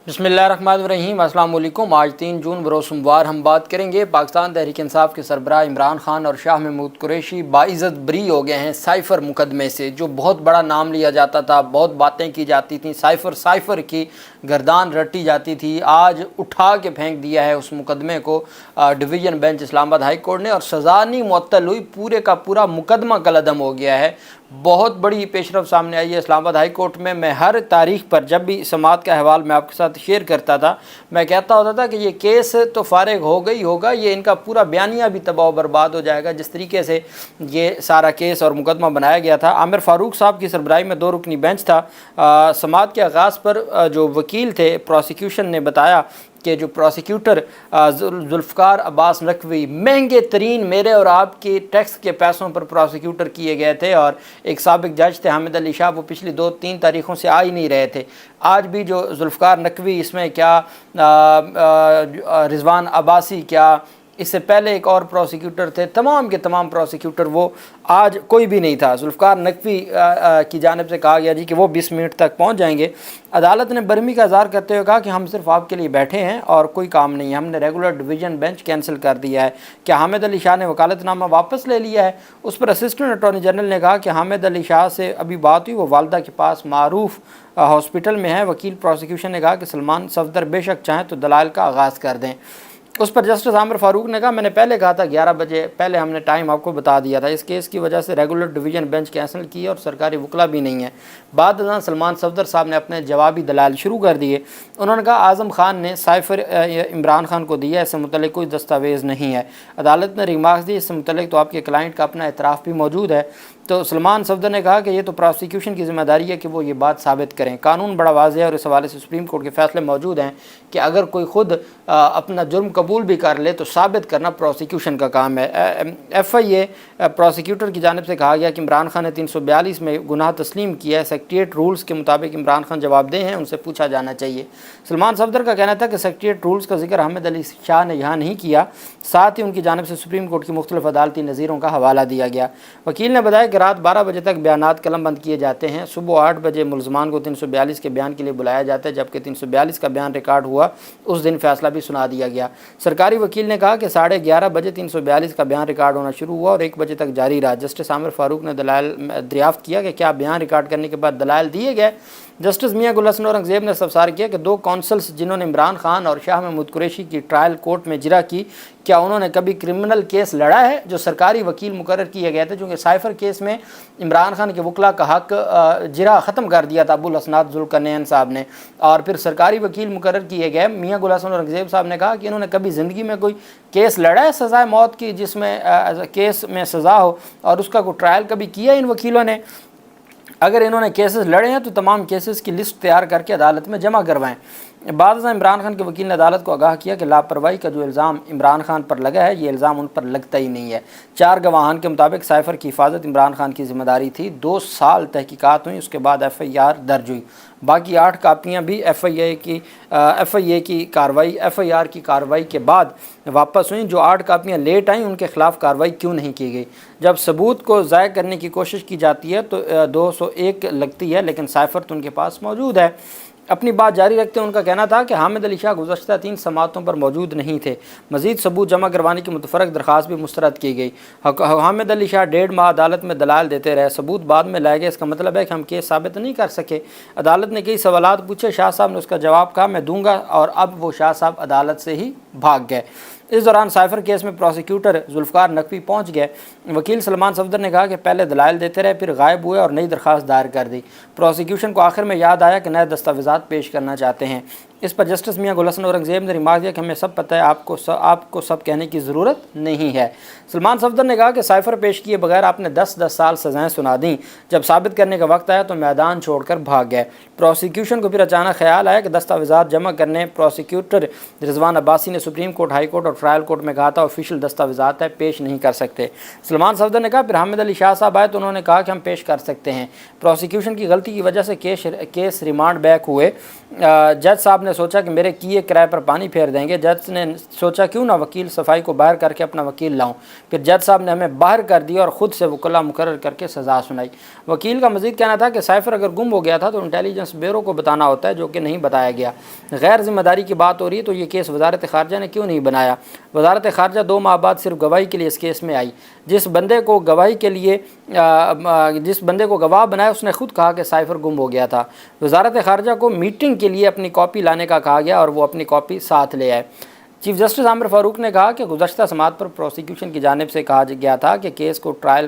बिस्मिल्लाहिर्रहमानिर्रहीम। अस्सलाम वालेकुम। आज 3 जून बरोज़ सोमवार हम बात करेंगे पाकिस्तान तहरीक इंसाफ के सरबराह इमरान खान और शाह महमूद कुरैशी बाइज़्ज़त बरी हो गए हैं साइफ़र मुकदमे से। जो बहुत बड़ा नाम लिया जाता था, बहुत बातें की जाती थी, साइफ़र की गर्दान रटी जाती थी, आज उठा के फेंक दिया है उस मुकदमे को division bench Islamabad high court ने, और सज़ा नहीं मुअत्तल हुई, पूरे का पूरा मुकदमा कलअदम हो गया है। बहुत बड़ी पेशरफ सामने आई है इस्लामाबाद हाई कोर्ट में। मैं हर तारीख पर जब भी समाअत का अहवाल मैं आपके साथ शेयर करता था, मैं कहता होता था कि ये केस तो फारिग हो गई होगा, ये इनका पूरा बयानिया भी तबाह बर्बाद हो जाएगा। जिस तरीके से ये सारा केस और मुकदमा बनाया गया था, आमिर फ़ारूक साहब की सरबराही में 2 रुकनी बेंच था। समाअत के आगाज़ पर जो वकील थे प्रोसिक्यूशन ने बताया कि जो प्रोसिक्यूटर जुल्फ़कार अब्बास नकवी महंगे तरीन मेरे और आपके टैक्स के पैसों पर प्रोसिक्यूटर किए गए थे, और एक साबिक जज थे हामिद अली शाह, वो पिछली 2-3 तारीखों से आ ही नहीं रहे थे। आज भी जो जुल्फ़कार नकवी, इसमें क्या रिजवान अब्बासी, क्या इससे पहले एक और प्रोसिक्यूटर थे, तमाम के तमाम प्रोसिक्यूटर, वो आज कोई भी नहीं था। जुल्फ़कार नकवी की जानिब से कहा गया जी कि वो 20 मिनट तक पहुंच जाएंगे। अदालत ने बरहमी का इज़हार करते हुए कहा कि हम सिर्फ आपके लिए बैठे हैं और कोई काम नहीं है, हमने रेगुलर डिवीज़न बेंच कैंसिल कर दिया है। क्या हामिद अली शाह ने वकालतनामा वापस ले लिया है? उस पर असिस्टेंट अटॉर्नी जनरल ने कहा कि हामिद अली शाह से अभी बात हुई, वो वालदा के पास मारूफ हॉस्पिटल में है। वकील प्रोसिक्यूशन ने कहा कि सलमान सफदर बेशक चाहें तो दलाइल का आगाज़ कर दें। उस पर जस्टिस आमिर फ़ारूक ने कहा, मैंने पहले कहा था 11 बजे, पहले हमने टाइम आपको बता दिया था। इस केस की वजह से रेगुलर डिवीज़न बेंच कैंसिल की और सरकारी वकला भी नहीं है। बाद में सलमान सफदर साहब ने अपने जवाबी दलाइल शुरू कर दिए। उन्होंने कहा आज़म खान ने साइफ़र इमरान खान को दिया, इससे मुतल्लिक़ कोई दस्तावेज़ नहीं है। अदालत ने रिमार्क्स दी, इससे मुतल्लिक़ तो आपके क्लाइंट का अपना एतराफ़ भी मौजूद है। तो सलमान सफदर ने कहा कि ये तो प्रोसिक्यूशन की ज़िम्मेदारी है कि वो ये बात साबित करें। कानून बड़ा वाज़ेह है और इस हवाले से सुप्रीम कोर्ट के फैसले मौजूद हैं कि अगर कोई ख़ुद अपना जुर्म कबूल भी कर ले तो साबित करना प्रोसिक्यूशन का काम है। FIA प्रोसिक्यूटर की जानिब से कहा गया कि इमरान खान ने 342 में गुनाह तस्लीम किया है। सेक्रेटेरिएट रूल्स के मुताबिक इमरान खान जवाबदेह हैं, उनसे पूछा जाना चाहिए। सलमान सफदर का कहना था कि सेक्रेटेरिएट रूल्स का जिक्र हामिद अली शाह ने यहाँ नहीं किया। साथ ही उनकी जानिब से सुप्रीम कोर्ट की मुख्तलिफ अदालती नज़ीरों का हवाला दिया गया। वकील ने बताया कि रात 12 बजे तक बयानात कलम बंद किए जाते हैं। सुबह 8 बजे मुलजमान को 342 के बयान के लिए बुलाया जाता है, जबकि 342 का बयान रिकॉर्ड हुआ उस दिन फैसला भी सुना दिया गया। सरकारी वकील ने कहा कि 11:30 बजे 342 का बयान रिकॉर्ड होना शुरू हुआ और 1 बजे तक जारी रहा। जस्टिस आमिर फ़ारूक ने दलाइल दरियाफ्त किया कि क्या बयान रिकॉर्ड करने के बाद दलाइल दिए गए। जस्टिस मियां गुल हसन औरंगज़ेब ने इस्तफसार किया कि 2 कौंसल्स जिन्होंने इमरान खान और शाह महमूद कुरैशी की ट्रायल कोर्ट में जिरा की, क्या उन्होंने कभी क्रिमिनल केस लड़ा है? जो सरकारी वकील मुकर्रर किए गए थे, चूँकि साइफ़र केस में इमरान खान के वकला का हक जिरा ख़त्म कर दिया था अबुल हसनात ज़ुल्करनैन साहब ने, और फिर सरकारी वकील मुकर्रर किए गए। मियां गुल हसन औरंगज़ेब साहब ने कहा कि इन्होंने कभी ज़िंदगी में कोई केस लड़ा है सज़ाए मौत की, जिसमें केस में सज़ा हो, और उसका कोई ट्रायल कभी किया इन वकीलों ने? अगर इन्होंने केसेस लड़े हैं तो तमाम केसेस की लिस्ट तैयार करके अदालत में जमा करवाएं। बाद में इमरान खान के वकील ने अदालत को आगाह किया कि लापरवाही का जो इल्ज़ाम इमरान खान पर लगा है, ये इल्ज़ाम उन पर लगता ही नहीं है। 4 गवाहान के मुताबिक साइफ़र की हिफाजत इमरान खान की ज़िम्मेदारी थी। 2 साल तहकीकात हुई, उसके बाद FIR दर्ज हुई। बाकी 8 कापियाँ भी FIR की कार्रवाई के बाद वापस हुई। जो 8 कापियाँ लेट आईं, उनके ख़िलाफ़ कार्रवाई क्यों नहीं की गई? जब सबूत को ज़ाय करने की कोशिश की जाती है तो 201 लगती है, लेकिन साइफ़र तो उनके पास मौजूद है। अपनी बात जारी रखते हैं उनका कहना था कि हामिद अली शाह गुज़श्ता 3 समाअतों पर मौजूद नहीं थे। मज़ीद सबूत जमा करवाने की मुतफ़रक़ दरख्वास्त भी मुस्तरद की गई। हामिद अली शाह 1.5 माह अदालत में दलाल देते रहे, सबूत बाद में लाए गए। इसका मतलब है कि हम केस साबित नहीं कर सके। अदालत ने कई सवालात पूछे, शाह साहब ने उसका जवाब कहा मैं दूंगा, और अब वो शाह साहब अदालत से ही भाग गए। इस दौरान साइफ़र केस में प्रोसिक्यूटर जुल्फ़कार नकवी पहुंच गए। वकील सलमान सफदर ने कहा कि पहले दलाइल देते रहे, फिर गायब हुए और नई दरख्वास्त दायर कर दी। प्रोसिक्यूशन को आखिर में याद आया कि नए दस्तावेज़ात पेश करना चाहते हैं। इस पर जस्टिस मियां गुल हसन औरंगज़ेब ने रिमार्क दिया कि हमें सब पता है, आपको सब कहने की ज़रूरत नहीं है। सलमान सफदर ने कहा कि साइफ़र पेश किए बगैर आपने 10-10 साल सज़ाएँ सुना दी, जब साबित करने का वक्त आया तो मैदान छोड़कर भाग गए। प्रोसिक्यूशन को फिर अचानक ख्याल आया कि दस्तावेज़ात जमा करने। प्रोसिक्यूटर रिजवान अब्बासी ने सुप्रीम कोर्ट, हाई कोर्ट और ट्रायल कोर्ट में कहा था ऑफिशियल दस्तावेज़ात है, पेश नहीं कर सकते। सलमान सफदर ने कहा फिर हामिद अली शाह साहब आए तो उन्होंने कहा कि हम पेश कर सकते हैं। प्रोसिक्यूशन की गलती की वजह से केस रिमांड बैक हुए। जज साहब ने ने सोचा कि मेरे किए किराए पर पानी फेर देंगे। जज ने सोचा क्यों ना वकील सफाई को बाहर करके अपना वकील लाऊं। फिर जज साहब ने हमें बाहर कर दिया और ख़ुद से वकला मुकर्रर करके सज़ा सुनाई। वकील का मज़ीद कहना था कि साइफ़र अगर गुम हो गया था तो इंटेलिजेंस ब्यूरो को बताना होता है, जो कि नहीं बताया गया। गैर ज़िम्मेदारी की बात हो रही है तो ये केस वजारत ख़ारजा ने क्यों नहीं बनाया। वजारत ख़ारजा 2 माह बाद सिर्फ गवाही के लिए इस केस में आई। जिस बंदे को गवाह बनाया उसने खुद कहा कि साइफ़र गुम हो गया था। वजारत ख़ारजा को मीटिंग के लिए अपनी कॉपी लाने का कहा गया और वो अपनी कॉपी साथ ले आए। चीफ जस्टिस आमिर फ़ारूक ने कहा कि गुज़श्ता समाअत पर प्रोसिक्यूशन की जानिब से कहा गया था कि केस को ट्रायल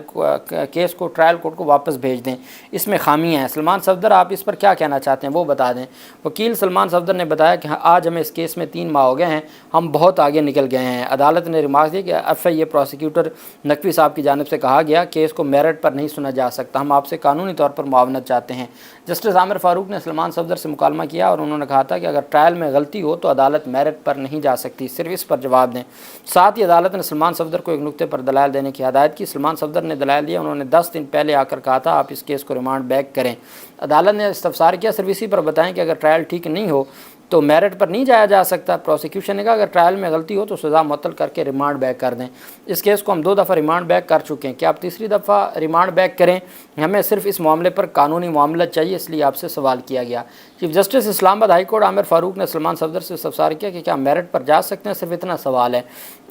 कोर्ट को वापस भेज दें, इसमें खामियां हैं। सलमान सफदर, आप इस पर क्या कहना चाहते हैं वो बता दें। वकील सलमान सफदर ने बताया कि आज हमें इस केस में 3 माह हो गए हैं, हम बहुत आगे निकल गए हैं। अदालत ने रिमार्क दिया कि FIA प्रोसिक्यूटर नकवी साहब की जानिब से कहा गया केस को मेरिट पर नहीं सुना जा सकता, हम आपसे कानूनी तौर पर मुआवनत चाहते हैं। जस्टिस आमिर फ़ारूक ने सलमान सफदर से मुकालमा किया और उन्होंने कहा था कि अगर ट्रायल में गलती हो तो अदालत मेरिट पर नहीं जा सकती, सिर्फ इस पर जवाब दें। साथ ही अदालत ने सलमान सफदर को एक नुक्ते पर दलाल देने की हदायत की। सलमान सफदर ने दलाल दिया, उन्होंने 10 दिन पहले आकर कहा था आप इस केस को रिमांड बैक करें। अदालत ने इस्तफसार किया, सिर्फ इसी पर बताएं कि अगर ट्रायल ठीक नहीं हो तो मेरिट पर नहीं जाया जा सकता। प्रोसिक्यूशन ने कहा अगर ट्रायल में गलती हो तो सज़ा मुअत्तल करके रिमांड बैक कर दें। इस केस को हम 2 दफ़ा रिमांड बैक कर चुके हैं, क्या आप तीसरी दफ़ा रिमांड बैक करें? हमें सिर्फ इस मामले पर कानूनी मामला चाहिए, इसलिए आपसे सवाल किया गया। Chief justice Islamabad high court Aamir Farooq ने सलमान सफदर से इस्तफसार किया कि क्या मेरिट पर जा सकते हैं, सिर्फ इतना सवाल है।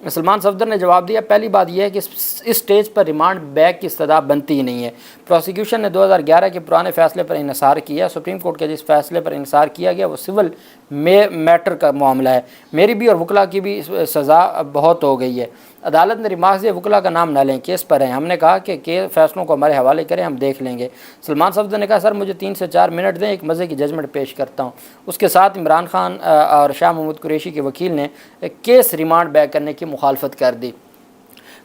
सलमान सफदर ने जवाब दिया, पहली बात यह है कि इस स्टेज पर रिमांड बैक की इस्तदा बनती ही नहीं है। प्रोसिक्यूशन ने 2011 के पुराने फैसले पर इन्हिसार किया। सुप्रीम कोर्ट के जिस फैसले पर इन्हिसार किया गया वो सिविल मैटर का मामला है। मेरी भी और वकला की भी सज़ा बहुत हो गई है। अदालत ने रिमार्क दिया वकला का नाम न लें, केस पर हैं। हमने कहा कि फैसलों को हमारे हवाले करें, हम देख लेंगे। सलमान सफदर ने कहा सर मुझे 3 से 4 मिनट दें, एक मज़े की जजमेंट पेश करता हूँ। उसके साथ इमरान खान और शाह महमूद कुरैशी के वकील ने केस रिमांड बैक करने की मुखालफत कर दी।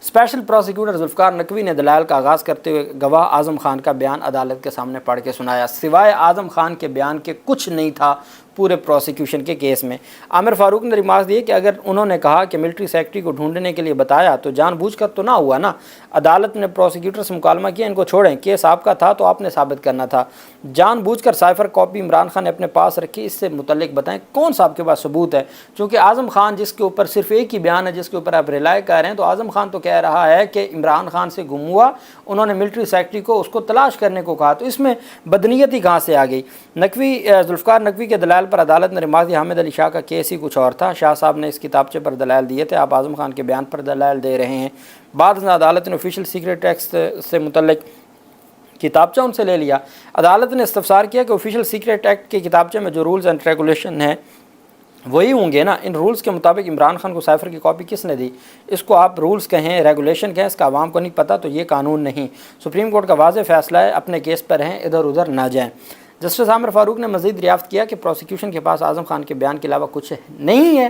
स्पेशल प्रोसिक्यूटर जुल्फ़िकार नकवी ने दलाल का आगाज़ करते हुए गवाह आज़म खान का बयान अदालत के सामने पढ़ के सुनाया। सिवाय आज़म खान के बयान के कुछ नहीं था पूरे प्रोसिक्यूशन के केस में। आमिर फ़ारूक ने रिमार्क दिए कि अगर उन्होंने कहा कि मिलिट्री सेक्रेटरी को ढूंढने के लिए बताया तो जानबूझकर तो ना हुआ ना। अदालत ने प्रोसिक्यूटर से मुकालमा किया, इनको छोड़ें, केस आपका था तो आपने साबित करना था। जानबूझकर साइफ़र कॉपी इमरान खान ने अपने पास रखी, इससे मुतल्लिक बताएं कौन सा आपके पास सबूत है। चूँकि आज़म खान जिसके ऊपर सिर्फ एक ही बयान है जिसके ऊपर आप रिलाय कर रहे हैं, तो आज़म खान तो कह रहा है कि इमरान खान से गुम हुआ, उन्होंने मिलिट्री सेक्रेटरी को उसको तलाश करने को कहा, तो इसमें बदनीयती कहाँ से आ गई। जुल्फ़िकार नकवी के दलाल पर अदालत ने रिमार्क दिया हामिद अली शाह का केस ही कुछ और था। शाह साहब ने इस किताबचे पर दलाल दिए थे, आप आज़म खान के बयान पर दलाल दे रहे हैं। बाद में अदालत ने ऑफिशियल सीक्रेट एक्ट से मुतल्लिक किताबचा उनसे ले लिया। अदालत ने इस्तफसार किया कि ऑफिशियल सीक्रेट एक्ट के किताबचे में जो रूल्स एंड रेगुलेशन हैं वही होंगे ना। इन रूल्स के मुताबिक इमरान खान को साइफ़र की कॉपी किसने दी? इसको आप रूल्स कहें, रेगुलेशन कहें, इसका आवाम को नहीं पता, तो ये कानून नहीं। सुप्रीम कोर्ट का वाज़ेह फ़ैसला है, अपने केस पर रहें, इधर उधर ना जाएँ। जस्टिस आमिर फ़ारूक ने मज़ीद दरियाफ्त किया कि प्रोसिक्यूशन के पास आज़म खान के बयान के अलावा कुछ नहीं है।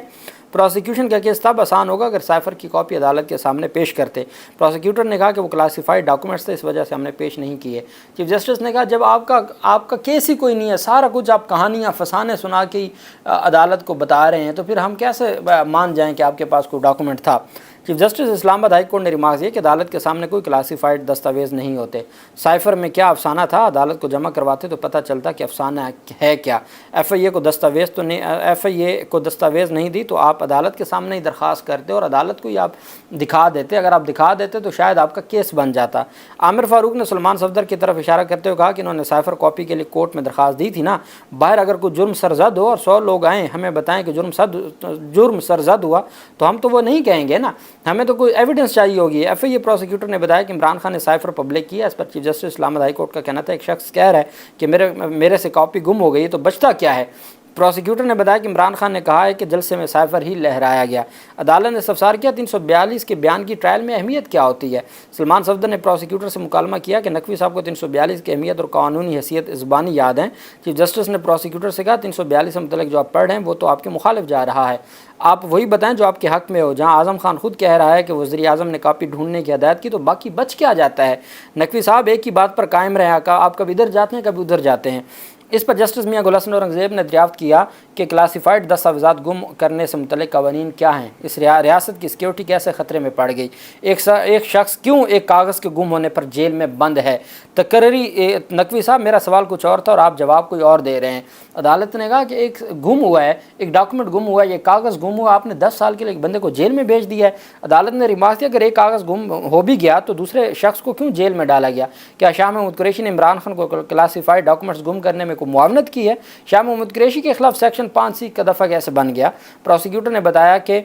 प्रोसिक्यूशन का केस तब आसान होगा अगर साइफ़र की कॉपी अदालत के सामने पेश करते। प्रोसिक्यूटर ने कहा कि वो क्लासिफाइड डॉक्यूमेंट्स थे, इस वजह से हमने पेश नहीं किए। चीफ जस्टिस ने कहा जब आपका केस ही कोई नहीं है, सारा कुछ आप कहानियाँ फसाने सुना के अदालत को बता रहे हैं, तो फिर हम कैसे मान जाएँ कि आपके पास कोई डॉक्यूमेंट था। Chief justice Islamabad high court ने रिमार्क दिया कि अदालत के सामने कोई क्लासिफाइड दस्तावेज़ नहीं होते। साइफ़र में क्या अफसाना था, अदालत को जमा करवाते तो पता चलता कि अफसाना है क्या। FIA को दस्तावेज़ नहीं दी तो आप अदालत के सामने ही दरख्वास्त करते और अदालत को ही आप दिखा देते। अगर आप दिखा देते तो शायद आपका केस बन जाता। आमिर फ़ारूक ने सलमान सफदर की तरफ इशारा करते हुए कहा कि इन्होंने साइफ़र कॉपी के लिए कोर्ट में दरख्वास्त दी थी ना। बाहर अगर कोई जुर्म सरजद हो और 100 लोग आएँ हमें बताएँ कि जुर्म सरजद हुआ, तो हम तो वो नहीं कहेंगे ना, हमें तो कोई एविडेंस चाहिए होगी। FIA प्रोसिक्यूटर ने बताया कि इमरान खान ने साइफ़र पब्लिक किया। इस पर chief justice Islamabad high court का कहना था एक शख्स कह रहा है कि मेरे से कॉपी गुम हो गई तो बचता क्या है। प्रोसिक्यूटर ने बताया कि इमरान खान ने कहा है कि जलसे में साइफ़र ही लहराया गया। अदालत ने इस्तफसार किया 342 के बयान की ट्रायल में अहमियत क्या होती है। सलमान सफदर ने प्रोसिक्यूटर से मुकालमा किया कि नकवी साहब को 342 की अहमियत और कानूनी हैसियत ज़बानी याद हैं। चीफ जस्टिस ने प्रोसिक्यूटर से कहा 342 से मुतल्लिक जो आप पढ़ रहे हैं वो तो आपके मुखालिफ जा रहा है, आप वही बताएं जो आपके हक़ में हो। जहां आज़म खान खुद कह रहा है कि वज़ीर आज़म ने कॉपी ढूंढने की हदायत की, तो बाकी बच क्या जाता है। नकवी साहब एक ही बात पर कायम रहे, आप कभी इधर जाते हैं कभी उधर जाते हैं। इस पर जस्टिस मियां गुल हसन औरंगज़ेब ने दरियाफ्त किया कि क्लासिफाइड दस्तावेज़ात गुम करने से मुतल्लिक कवानीन क्या हैं, इस रियासत की सिक्योरिटी कैसे ख़तरे में पड़ गई, एक शख्स क्यों एक कागज़ के गुम होने पर जेल में बंद है। तकर्री नकवी साहब मेरा सवाल कुछ और था और आप जवाब कोई और दे रहे हैं। عدالت نے کہا کہ ایک گم ہوا ہے، ایک ڈاکومنٹ گم ہوا ہے، یہ کاغذ گم ہوا، آپ نے 10 سال کے لیے ایک بندے کو جیل میں بھیج دیا ہے۔ عدالت نے ریمارک کیا اگر ایک کاغذ گم ہو بھی گیا تو دوسرے شخص کو کیوں جیل میں ڈالا گیا؟ کیا شاہ محمود قریشی نے عمران خان کو کلاسیفائڈ ڈاکومنٹس گم کرنے میں کوئی معاونت کی ہے؟ شاہ محمود قریشی کے خلاف سیکشن 5C کا دفعہ کیسے بن گیا؟ پروسیکیوٹر نے بتایا کہ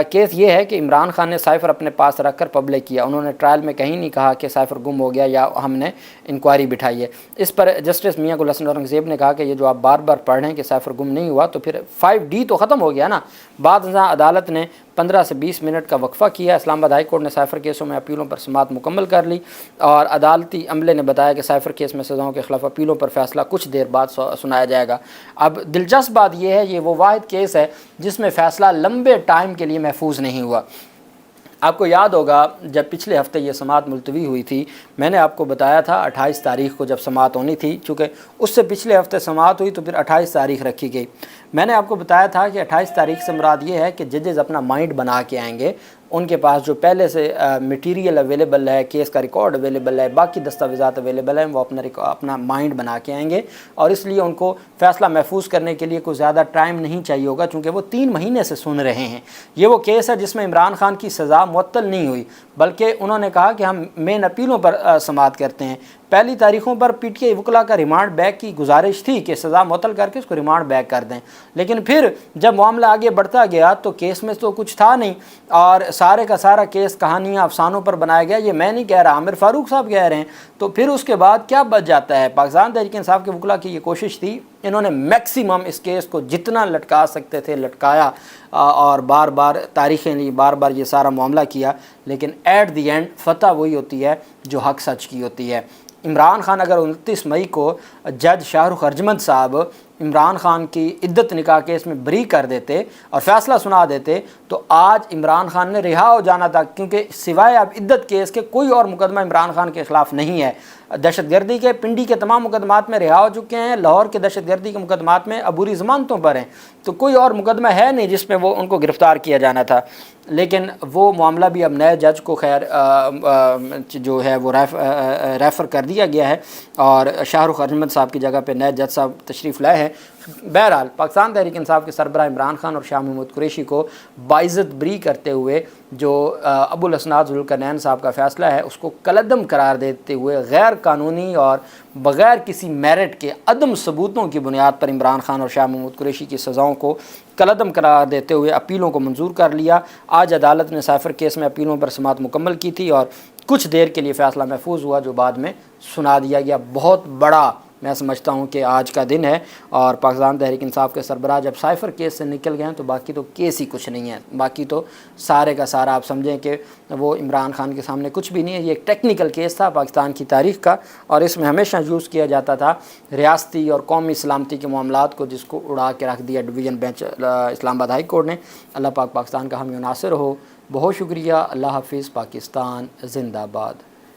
کیس یہ ہے کہ عمران خان نے سائفر اپنے پاس رکھ کر پبلک کیا، انہوں نے ٹرائل میں کہیں نہیں کہا کہ سائفر گم ہو گیا یا ہم نے انکوائری بٹھائی ہے۔ اس پر جسٹس میاں گل حسن اورنگزیب نے کہا کہ یہ جو آپ بار بار پڑھ رہے ہیں کہ سائفر گم نہیں ہوا تو پھر 5D تو ختم ہو گیا نا۔ بعد ازاں عدالت نے 15 سے 20 منٹ کا وقفہ کیا۔ اسلام آباد ہائی کورٹ نے سائفر کیسوں میں اپیلوں پر سماعت مکمل کر لی اور عدالتی عملے نے بتایا کہ سائفر کیس میں سزاؤں کے خلاف اپیلوں پر فیصلہ کچھ دیر بعد سنایا جائے گا۔ اب دلچسپ بات یہ ہے یہ وہ واحد کیس ہے جس میں فیصلہ لمبے ٹائم کے لیے محفوظ نہیں ہوا۔ آپ کو یاد ہوگا جب پچھلے ہفتے یہ سماعت ملتوی ہوئی تھی، میں نے آپ کو بتایا تھا 28 تاریخ کو جب سماعت ہونی تھی، چونکہ اس سے پچھلے ہفتے سماعت ہوئی تو پھر 28 تاریخ رکھی گئی۔ میں نے آپ کو بتایا تھا کہ 28 تاریخ سے مراد یہ ہے کہ ججز اپنا مائنڈ بنا کے آئیں گے، ان کے پاس جو پہلے سے میٹیریل اویلیبل ہے، کیس کا ریکارڈ اویلیبل ہے، باقی دستاویزات اویلیبل ہیں، وہ اپنا مائنڈ بنا کے آئیں گے اور اس لیے ان کو فیصلہ محفوظ کرنے کے لیے کوئی زیادہ ٹائم نہیں چاہیے ہوگا، چونکہ وہ 3 مہینے سے سن رہے ہیں۔ یہ وہ کیس ہے جس میں عمران خان کی سزا معطل نہیں ہوئی، بلکہ انہوں نے کہا کہ ہم مین اپیلوں پر سماعت کرتے ہیں۔ پہلی تاریخوں پر پی ٹی آئی وکلاء کا ریمانڈ بیک کی گزارش تھی کہ سزا معطل کر کے اس کو ریمانڈ بیک کر دیں، لیکن پھر جب معاملہ آگے بڑھتا گیا تو کیس میں تو کچھ تھا نہیں اور سارے کا سارا کیس کہانیاں افسانوں پر بنایا گیا۔ یہ میں نہیں کہہ رہا، عامر فاروق صاحب کہہ رہے ہیں۔ تو پھر اس کے بعد کیا بچ جاتا ہے؟ پاکستان تحریک انصاف کے وکلاء کی یہ کوشش تھی، انہوں نے میکسیمم اس کیس کو جتنا لٹکا سکتے تھے لٹکایا اور بار بار تاریخیں لی، بار بار یہ سارا معاملہ کیا، لیکن ایٹ دی اینڈ فتح وہی ہوتی ہے جو حق سچ کی ہوتی ہے۔ عمران خان اگر 29 مئی کو جج شاہ رخ ارجمند صاحب عمران خان کی عدت نکاح کیس میں بری کر دیتے اور فیصلہ سنا دیتے تو آج عمران خان نے رہا ہو جانا تھا، کیونکہ سوائے اب عدت کیس کے کوئی اور مقدمہ عمران خان کے خلاف نہیں ہے۔ دہشت گردی کے پنڈی کے تمام مقدمات میں رہا ہو چکے ہیں، لاہور کے دہشت گردی کے مقدمات میں عبوری ضمانتوں پر ہیں، تو کوئی اور مقدمہ ہے نہیں جس میں وہ ان کو گرفتار کیا جانا تھا۔ لیکن وہ معاملہ بھی اب نئے جج کو خیر جو ہے وہ ریفر کر دیا گیا ہے اور شاہ رخ ارجمند صاحب کی جگہ پہ نئے جج صاحب تشریف لائے ہیں۔ بہرحال پاکستان تحریک انصاف کے سربراہ عمران خان اور شاہ محمود قریشی کو باعزت بری کرتے ہوئے جو ابو الاسناد ذوالقرنین صاحب کا فیصلہ ہے اس کو کالعدم قرار دیتے ہوئے غیر قانونی اور بغیر کسی میرٹ کے عدم ثبوتوں کی بنیاد پر عمران خان اور شاہ محمود قریشی کی سزاؤں کو کالعدم قرار دیتے ہوئے اپیلوں کو منظور کر لیا۔ آج عدالت نے سائفر کیس میں اپیلوں پر سماعت مکمل کی تھی اور کچھ دیر کے لیے فیصلہ محفوظ ہوا جو بعد میں سنا دیا گیا۔ بہت بڑا میں سمجھتا ہوں کہ آج کا دن ہے اور پاکستان تحریک انصاف کے سربراہ جب سائفر کیس سے نکل گئے ہیں تو باقی تو کیس ہی کچھ نہیں ہے، باقی تو سارے کا سارا آپ سمجھیں کہ وہ عمران خان کے سامنے کچھ بھی نہیں ہے۔ یہ ایک ٹیکنیکل کیس تھا پاکستان کی تاریخ کا اور اس میں ہمیشہ یوز کیا جاتا تھا ریاستی اور قومی سلامتی کے معاملات کو، جس کو اڑا کے رکھ دیا ڈویژن بینچ اسلام آباد ہائی کورٹ نے۔ اللہ پاک پاکستان کا حامی و ناصر ہو۔ بہت شکریہ۔ اللہ حافظ۔ پاکستان زندہ باد۔